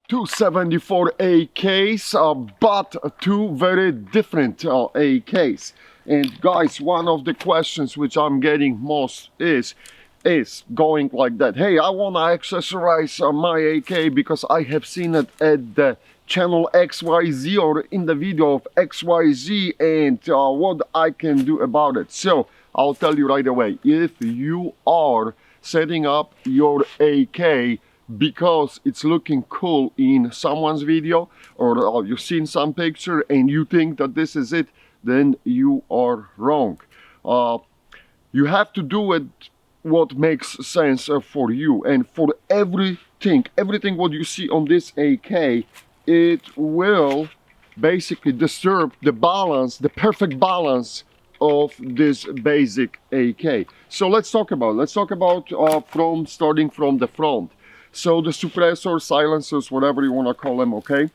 274 AKs, but two very different AKs. And guys, one of the questions which I'm getting most is going like that. Hey, I want to accessorize my AK because I have seen it at the channel XYZ or in the video of XYZ, and what I can do about it. So I'll tell you right away, if you are setting up your AK because it's looking cool in someone's video, or you've seen some picture and you think that this is it, then you are wrong. You have to do it what makes sense for you, and for everything what you see on this AK, it will basically disturb the balance, the perfect balance of this basic AK. So let's talk about from starting from the front. So the suppressor, silencers, whatever you want to call them, okay?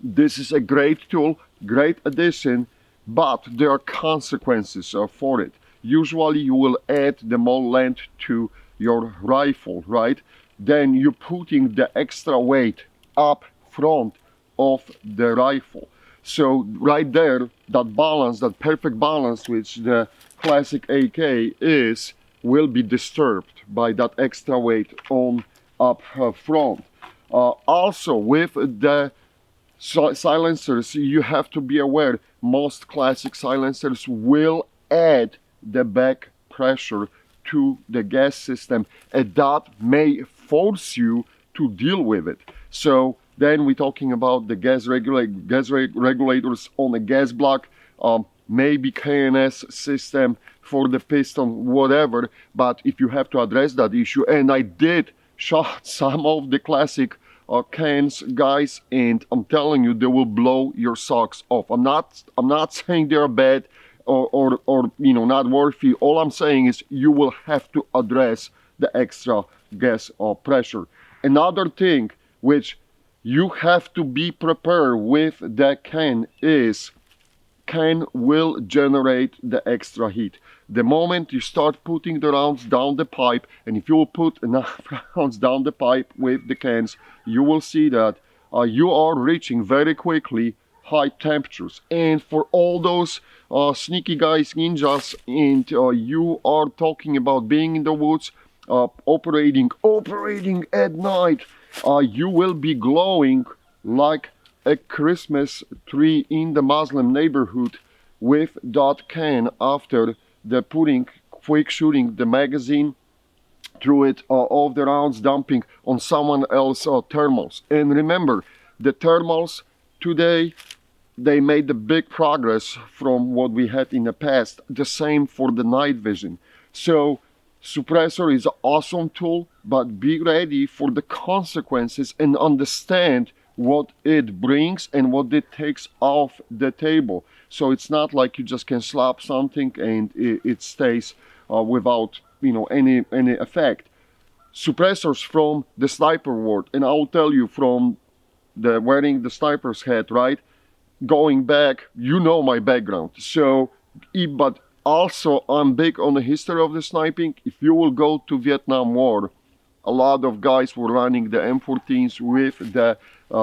This is a great tool, great addition, but there are consequences for it. Usually you will add the more length to your rifle, right? Then you're putting the extra weight up front of the rifle. So right there, that balance, that perfect balance which the classic AK is, will be disturbed by that extra weight on up front. Also with the silencers, you have to be aware, most classic silencers will add the back pressure to the gas system, and that may force you to deal with it. So then we're talking about the gas regulators on a gas block, maybe KNS system for the piston, whatever. But if you have to address that issue, and I did shot some of the classic cans, guys, and I'm telling you, they will blow your socks off. I'm not saying they're bad or you know, not worthy. All I'm saying is you will have to address the extra gas pressure. Another thing which you have to be prepared with the can is, can will generate the extra heat. The moment you start putting the rounds down the pipe, and if you will put enough rounds down the pipe with the cans, you will see that you are reaching very quickly high temperatures. And for all those sneaky guys, ninjas, and you are talking about being in the woods, operating at night, you will be glowing like a Christmas tree in the Muslim neighborhood with that can after the quick shooting the magazine through it, of the rounds dumping on someone else's thermals. And remember, the thermals today, they made the big progress from what we had in the past. The same for the night vision. So suppressor is an awesome tool, but be ready for the consequences and understand what it brings and what it takes off the table. So it's not like you just can slap something and it stays without, you know, any effect. Suppressors from the sniper world, and I'll tell you, from the wearing the sniper's hat, right? Going back, you know my background. So, but also I'm big on the history of the sniping. If you will go to Vietnam War, a lot of guys were running the M14s with the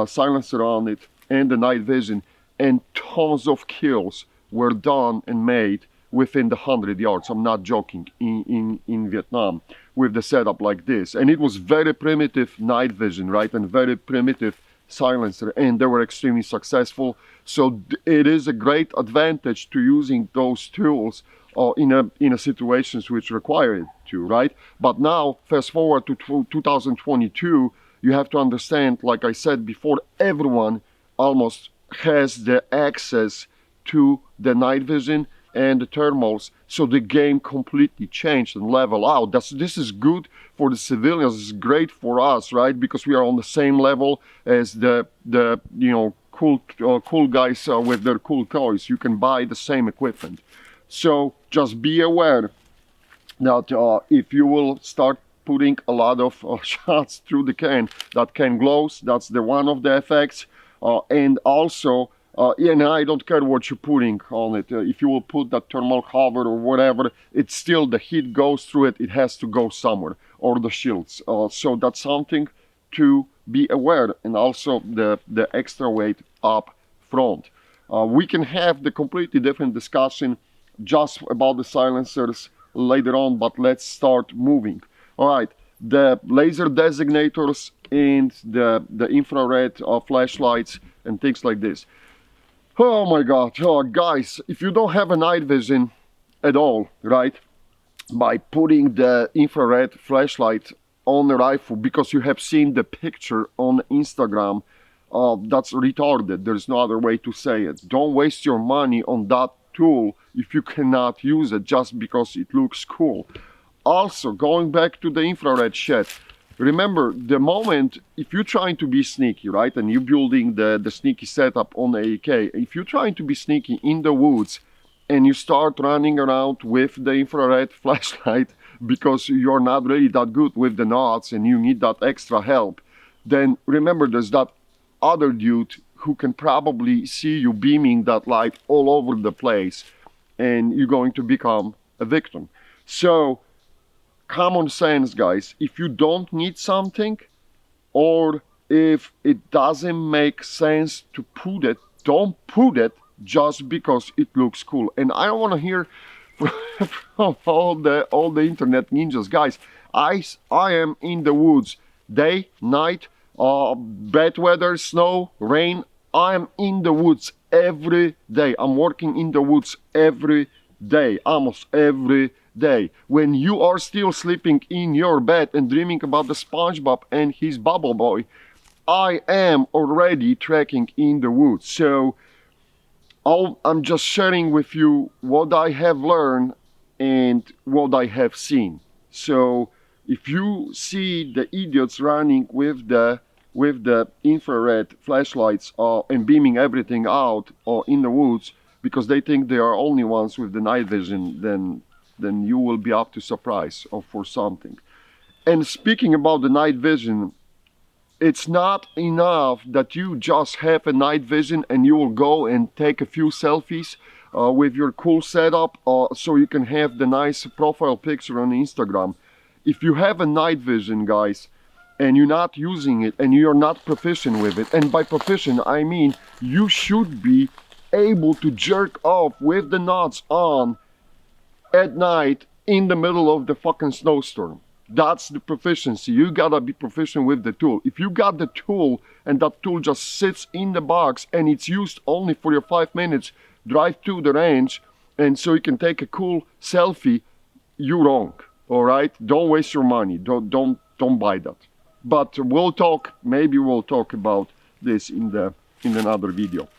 silencer on it and the night vision, and tons of kills were done and made within the 100 yards. I'm not joking, in Vietnam with the setup like this. And it was very primitive night vision, right, and very primitive silencer, and they were extremely successful. So it is a great advantage to using those tools in a situations which require it to, right? But now, fast forward to 2022, you have to understand, like I said before, everyone almost has the access to the night vision and the thermals, so the game completely changed and level out. This is good for the civilians. It's great for us, right? Because we are on the same level as the you know, cool guys with their cool toys. You can buy the same equipment. So just be aware that if you will start putting a lot of shots through the can, that can glows. That's the one of the effects. And also, and I don't care what you're putting on it. If you will put that thermal cover or whatever, it's still, the heat goes through it. It has to go somewhere, or the shields. So that's something to be aware, and also the extra weight up front. We can have the completely different discussion just about the silencers later on, but let's start moving. All right, the laser designators and the infrared flashlights and things like this. Oh my god, oh, guys, if you don't have a night vision at all, right, by putting the infrared flashlight on the rifle because you have seen the picture on Instagram, that's retarded. There's no other way to say it. Don't waste your money on that tool if you cannot use it just because it looks cool. Also, going back to the infrared shit, remember the moment if you're trying to be sneaky, right, and you're building the sneaky setup on the AK, if you're trying to be sneaky in the woods and you start running around with the infrared flashlight because you're not really that good with the knots and you need that extra help, then remember there's that other dude who can probably see you beaming that light all over the place and you're going to become a victim. So common sense, guys, if you don't need something or if it doesn't make sense to put it, don't put it just because it looks cool. And I don't want to hear from all the internet ninjas, guys. I am in the woods day, night, bad weather, snow, rain. I am in the woods every day. I'm working in the woods every day, almost every day. When you are still sleeping in your bed and dreaming about the SpongeBob and his bubble boy, I am already trekking in the woods. So I'm just sharing with you what I have learned and what I have seen. So if you see the idiots running with the infrared flashlights and beaming everything out in the woods because they think they are only ones with the night vision, then you will be up to surprise or for something. And speaking about the night vision, it's not enough that you just have a night vision and you will go and take a few selfies with your cool setup so you can have the nice profile picture on Instagram. If you have a night vision, guys, and you're not using it and you're not proficient with it, and by proficient I mean you should be able to jerk off with the knots on at night in the middle of the fucking snowstorm. That's the proficiency. You gotta be proficient with the tool. If you got the tool and that tool just sits in the box and it's used only for your 5 minutes drive to the range and so you can take a cool selfie, you're wrong. All right, don't waste your money. Don't buy that. But we'll talk. Maybe we'll talk about this in another video.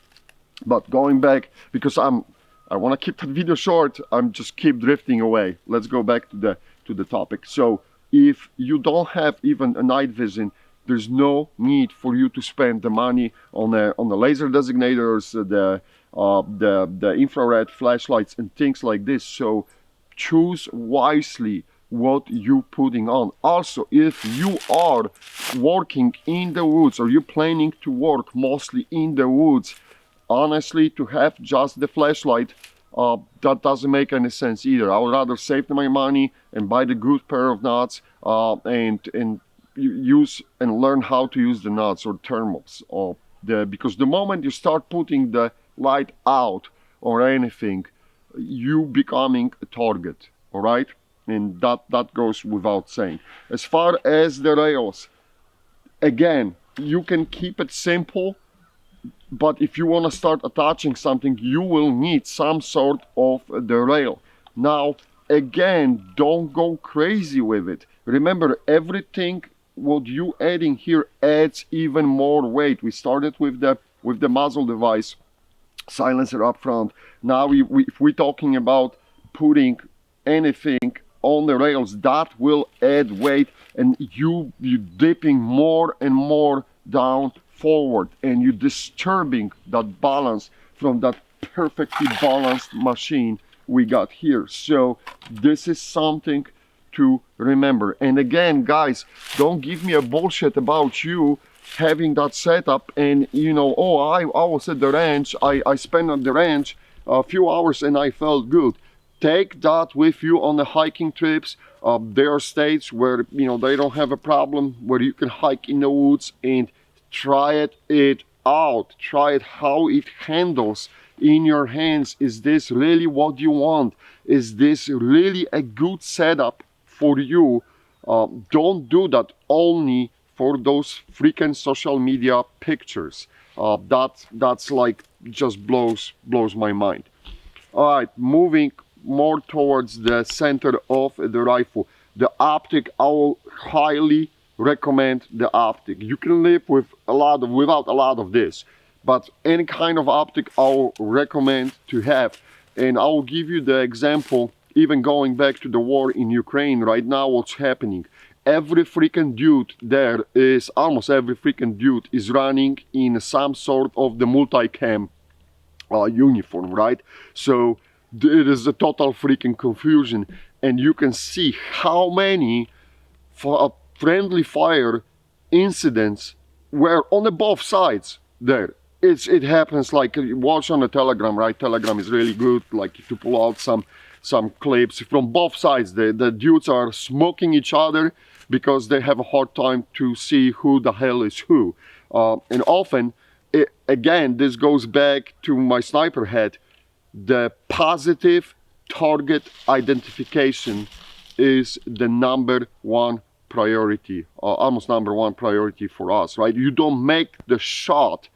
But going back, because I want to keep that video short. I'm just keep drifting away. Let's go back to the topic. So if you don't have even a night vision, there's no need for you to spend the money on the laser designators, the infrared flashlights and things like this. So choose wisely what you putting on. Also, if you are working in the woods or you're planning to work mostly in the woods, honestly, to have just the flashlight, that doesn't make any sense either. I would rather save my money and buy the good pair of nuts and use and learn how to use the nuts or thermals. Because the moment you start putting the light out or anything, you becoming a target. All right, and that goes without saying. As far as the rails, again, you can keep it simple. But if you want to start attaching something, you will need some sort of the rail. Now, again, don't go crazy with it. Remember, everything what you adding here adds even more weight. We started with the muzzle device, silencer up front. Now, if we're talking about putting anything on the rails, that will add weight, and you dipping more and more down forward, and you're disturbing that balance from that perfectly balanced machine we got here. So this is something to remember. And again, guys, don't give me a bullshit about you having that setup and oh, I was at the ranch, I spent on the ranch a few hours and I felt good. take that with you on the hiking trips. There are states where, you know, they don't have a problem, where you can hike in the woods and try it out. Try it, how it handles in your hands. Is this really what you want? Is this really a good setup for you? Don't do that only for those freaking social media pictures. That's like just blows my mind. All right, moving more towards the center of the rifle. The optic, I will highly recommend the optic. You can live with without a lot of this, but any kind of optic I will recommend to have. And I will give you the example, even going back to the war in Ukraine right now, what's happening. Every freaking dude there is, almost every freaking dude is running in some sort of the multicam uniform, right? So it is a total freaking confusion, and you can see how many friendly fire incidents were on the both sides there. It happens, like, watch on the Telegram, right? Telegram is really good, like, to pull out some clips from both sides. The dudes are smoking each other because they have a hard time to see who the hell is who. And often, again, this goes back to my sniper hat. The positive target identification is the number one priority, almost number one priority for us, right? You don't make the shot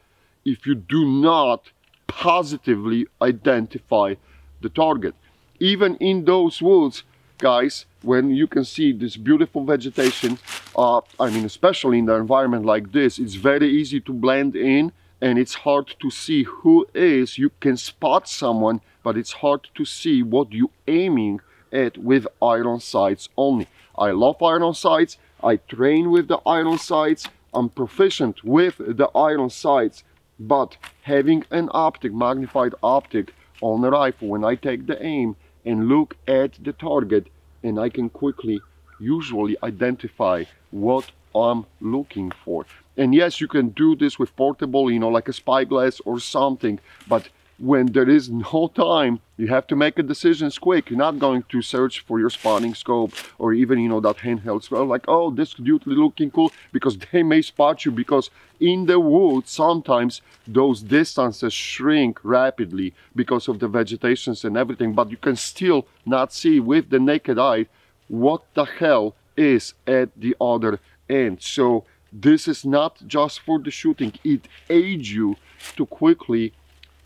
if you do not positively identify the target. Even in those woods, guys, when you can see this beautiful vegetation, I mean, especially in the environment like this, it's very easy to blend in, and it's hard to see who is. You can spot someone, but it's hard to see what you're aiming at with iron sights only. I love iron sights. I train with the iron sights. I'm proficient with the iron sights, but having an optic, magnified optic on the rifle, when I take the aim and look at the target, and I can quickly, usually, identify what I'm looking for. And yes, you can do this with portable, you know, like a spyglass or something, but when there is no time, you have to make a decisions quick. You're not going to search for your spotting scope or even, you know, that handheld spell, like, oh, this dude looking cool, because they may spot you, because in the woods sometimes those distances shrink rapidly because of the vegetations and everything, but you can still not see with the naked eye what the hell is at the other end. So this is not just for the shooting. It aids you to quickly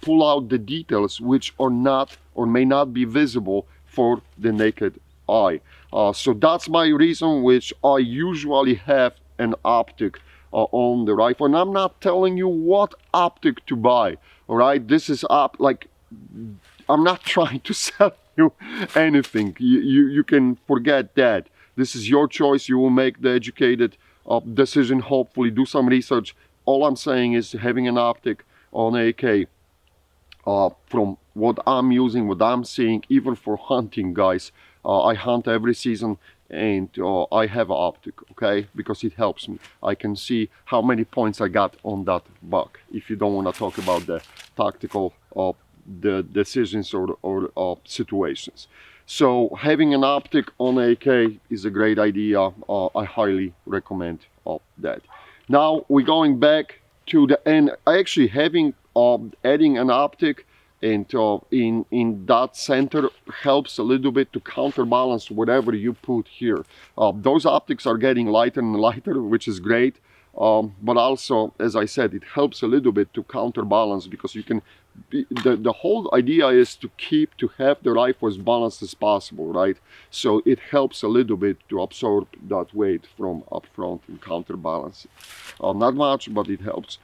pull out the details which are not or may not be visible for the naked eye. So that's my reason which I usually have an optic on the rifle. And I'm not telling you what optic to buy, all right? This is like, I'm not trying to sell you anything. You can forget that. This is your choice. You will make the educated decision, hopefully. Do some research. All I'm saying is having an optic on AK, from what I'm using, what I'm seeing, even for hunting, guys. I hunt every season, and I have an optic, okay? Because it helps me. I can see how many points I got on that buck, if you don't want to talk about the tactical the decisions or situations. So having an optic on AK is a great idea. I highly recommend that. Now we're going back to the end. Actually having adding an optic and in that center helps a little bit to counterbalance whatever you put here. Those optics are getting lighter and lighter, which is great, but also, as I said, it helps a little bit to counterbalance, because you can the whole idea is to have the rifle as balanced as possible, right? So it helps a little bit to absorb that weight from up front and counterbalance it. Not much, but it helps.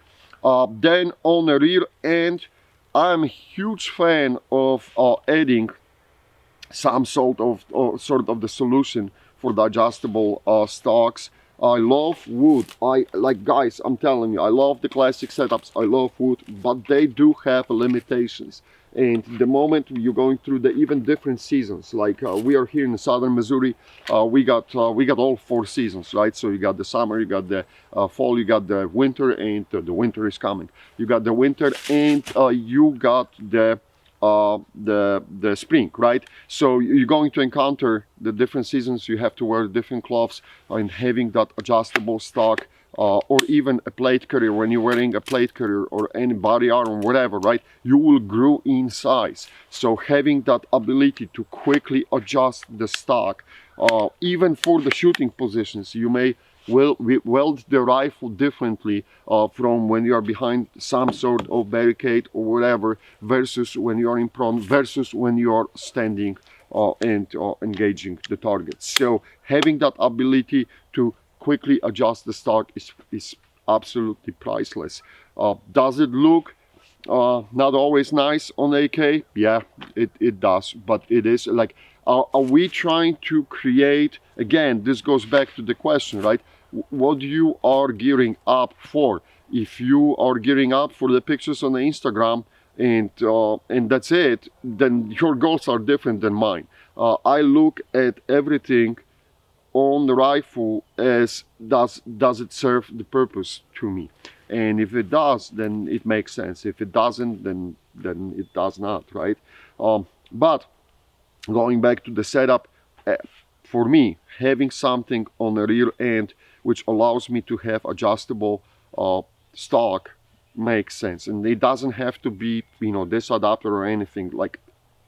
Then on the rear end, I'm a huge fan of adding some sort of the solution for the adjustable stocks. I love wood. Guys, I'm telling you, I love the classic setups. I love wood, but they do have limitations. And the moment you're going through the even different seasons, like we are here in southern Missouri, we got all 4 seasons, right? So you got the summer, you got the fall, you got the winter, and the winter is coming. You got the winter, and you got the the spring, right? So you're going to encounter the different seasons. You have to wear different gloves, and having that adjustable stock, or even a plate carrier. When you're wearing a plate carrier or any body armor, whatever, right, you will grow in size. So having that ability to quickly adjust the stock, even for the shooting positions, you may weld the rifle differently from when you are behind some sort of barricade or whatever, versus when you are in prone, versus when you are standing and engaging the target. So having that ability to quickly adjust the stock is absolutely priceless. Does it look not always nice on AK? Yeah, it does, but it is like, are we trying to create, again, this goes back to the question, right? What you are gearing up for. If you are gearing up for the pictures on the Instagram and that's it, then your goals are different than mine. I look at everything on the rifle as does it serve the purpose to me, and if it does, then it makes sense. If it doesn't, then it does not, right? But going back to the setup, for me, having something on the rear end which allows me to have adjustable stock makes sense, and it doesn't have to be, you know, this adapter or anything. Like,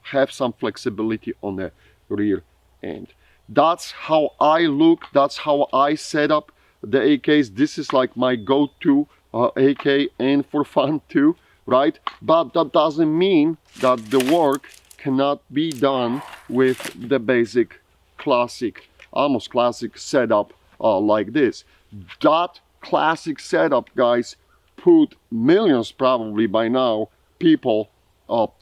have some flexibility on the rear end. That's how I look, that's how I set up the AKs. This is like my go-to AK, and for fun too, right? But that doesn't mean that the work cannot be done with the basic classic, almost classic setup like this. That classic setup, guys, put millions probably by now people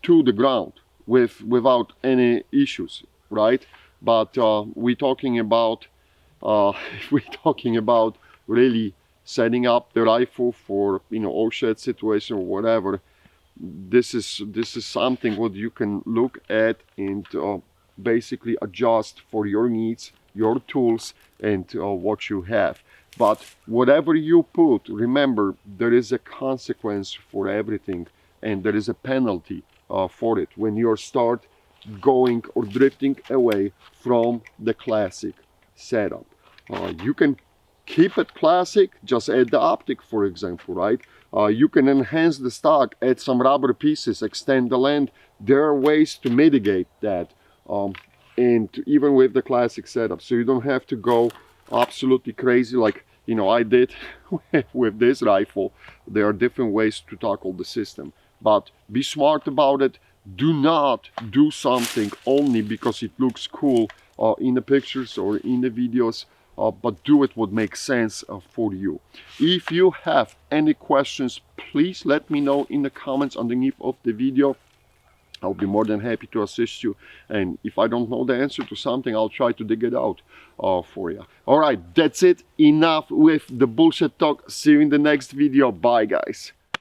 to the ground without any issues, right? But we're talking about if we're talking about really setting up the rifle for, you know, all shed situation or whatever, this is something what you can look at and basically adjust for your needs, your tools, and what you have. But whatever you put, remember, there is a consequence for everything, and there is a penalty for it when you start going or drifting away from the classic setup. You can keep it classic, just add the optic, for example, right? You can enhance the stock, add some rubber pieces, extend the length. There are ways to mitigate that, and even with the classic setup, so you don't have to go absolutely crazy like, you know, I did with this rifle. There are different ways to tackle the system, but be smart about it. Do not do something only because it looks cool in the pictures or in the videos, but do it what makes sense for you. If you have any questions, please let me know in the comments underneath of the video. I'll be more than happy to assist you, and if I don't know the answer to something, I'll try to dig it out for you. All right, that's it. Enough with the bullshit talk. See you in the next video. Bye, guys.